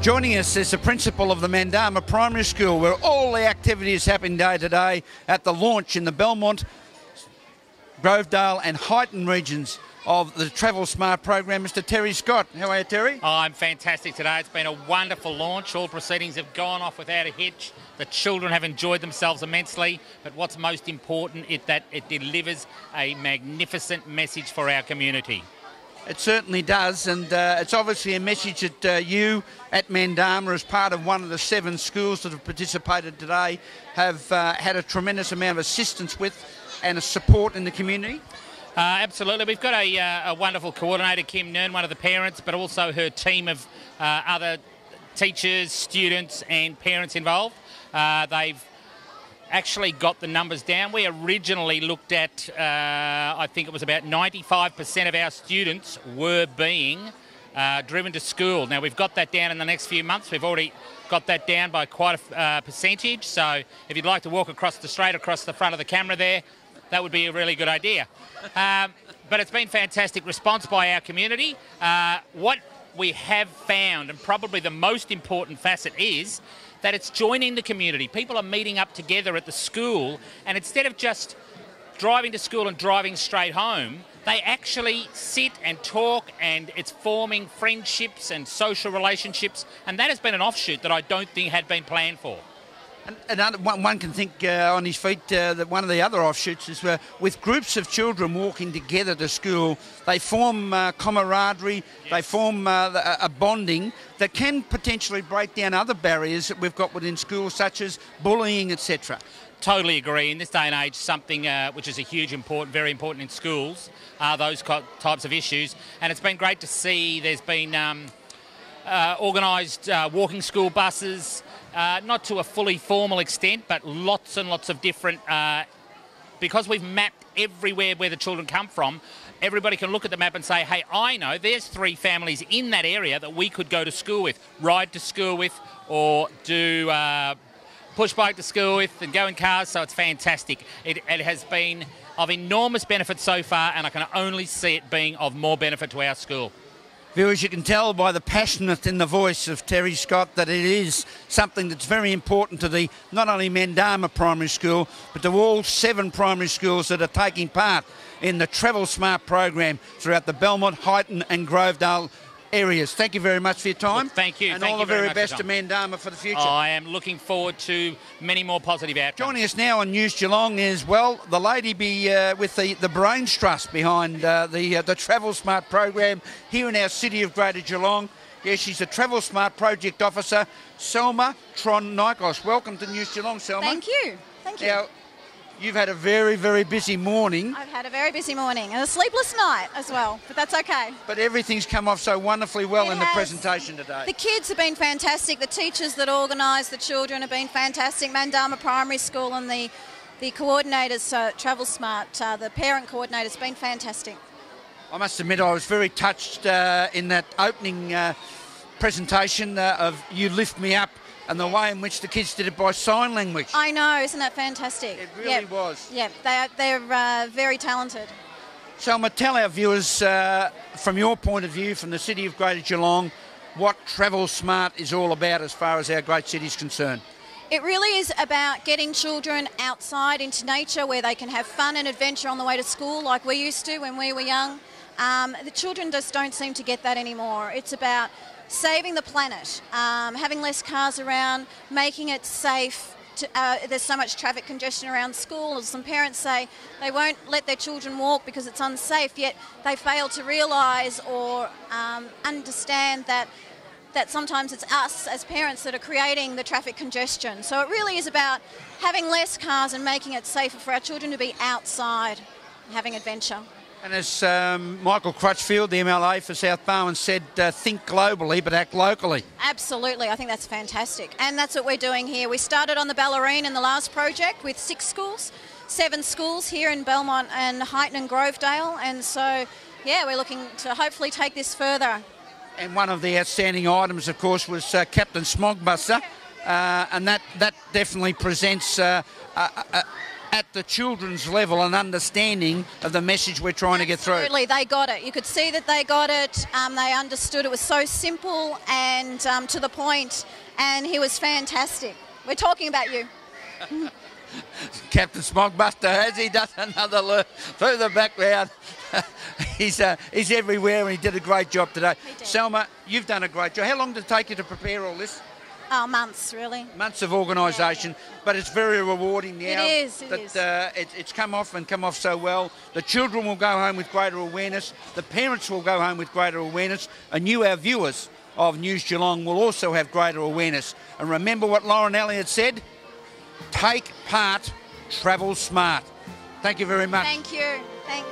Joining us is the principal of the Mandama Primary School, where all the activities happen day to day at the launch in the Belmont, Grovedale and Highton regions of the Travel Smart program. Mr. Terry Scott. How are you, Terry? Oh, I'm fantastic today. It's been a wonderful launch. All proceedings have gone off without a hitch. The children have enjoyed themselves immensely, but what's most important is that it delivers a magnificent message for our community. It certainly does, and it's obviously a message that you at Mandama, as part of one of the 7 schools that have participated today, have had a tremendous amount of assistance with and a support in the community. Absolutely. We've got a wonderful coordinator, Kim Nern, one of the parents, but also her team of other teachers, students and parents involved. They've actually got the numbers down. We originally looked at, I think it was about 95% of our students were being driven to school. Now, we've got that down in the next few months. We've already got that down by quite a percentage. So if you'd like to walk across the front of the camera there, that would be a really good idea. But it's been fantastic response by our community. What we have found, and probably the most important facet, is that it's joining the community. People are meeting up together at the school, and instead of just driving to school and driving straight home, they actually sit and talk, and it's forming friendships and social relationships, and that has been an offshoot that I don't think had been planned for. And one can think on his feet that one of the other offshoots is with groups of children walking together to school, they form camaraderie, yes. They form a bonding that can potentially break down other barriers that we've got within schools, such as bullying, etc. Totally agree. In this day and age, something which is very important in schools are those types of issues. And it's been great to see there's been organised walking school buses, not to a fully formal extent, but lots and lots of different, because we've mapped everywhere where the children come from, everybody can look at the map and say, hey, I know there's 3 families in that area that we could go to school with, ride to school with, or do push bike to school with and go in cars. So it's fantastic. It has been of enormous benefit so far, and I can only see it being of more benefit to our school. Viewers, you can tell by the passionate in the voice of Terry Scott that it is something that's very important to the not only Mandama Primary School, but to all 7 primary schools that are taking part in the Travel Smart program throughout the Belmont, Highton and Grovedale areas. Thank you very much for your time. Well, thank you. And thank all you the very much, best to Mandama for the future. I am looking forward to many more positive outcomes. Joining us now on News Geelong is, well, the lady with the brains trust behind the Travel Smart program here in our city of Greater Geelong. Yes, she's a Travel Smart Project Officer, Selma Tron-Nikos. Welcome to News Geelong, Selma. Thank you. Thank you. Now, you've had a very, very busy morning. I've had a very busy morning and a sleepless night as well, but that's okay. But everything's come off so wonderfully well in the presentation today. The kids have been fantastic. The teachers that organise the children have been fantastic. Mandama Primary School and the coordinators, Travel Smart, the parent coordinators, have been fantastic. I must admit I was very touched in that opening presentation of You Lift Me Up, and the way in which the kids did it by sign language. I know, isn't that fantastic? It really was. Yeah, they're very talented. Selma, tell our viewers, from your point of view, from the City of Greater Geelong, what Travel Smart is all about as far as our great city is concerned. It really is about getting children outside into nature where they can have fun and adventure on the way to school like we used to when we were young. The children just don't seem to get that anymore. It's about saving the planet, having less cars around, making it safe. There's so much traffic congestion around schools. Some parents say they won't let their children walk because it's unsafe, yet they fail to realise or understand that sometimes it's us as parents that are creating the traffic congestion. So it really is about having less cars and making it safer for our children to be outside having adventure. And as Michael Crutchfield, the MLA for South Barwon, said, think globally but act locally. Absolutely, I think that's fantastic. And that's what we're doing here. We started on the Ballerine in the last project with 6 schools, 7 schools here in Belmont and Highton and Grovedale. And so, yeah, we're looking to hopefully take this further. And one of the outstanding items, of course, was Captain Smogbuster. And that definitely presents at the children's level and understanding of the message we're trying to get through. Absolutely, they got it. You could see that they got it. They understood it was so simple and to the point, and he was fantastic. We're talking about you. Captain Smogbuster, has he done another look through the background? He's everywhere, and he did a great job today. Selma, you've done a great job. How long did it take you to prepare all this? Oh, months, really. Months of organisation, but it's very rewarding now. It is. It's come off so well. The children will go home with greater awareness. The parents will go home with greater awareness. And you, our viewers of News Geelong, will also have greater awareness. And remember what Lauren Elliott said? Take part, travel smart. Thank you very much. Thank you. Thanks.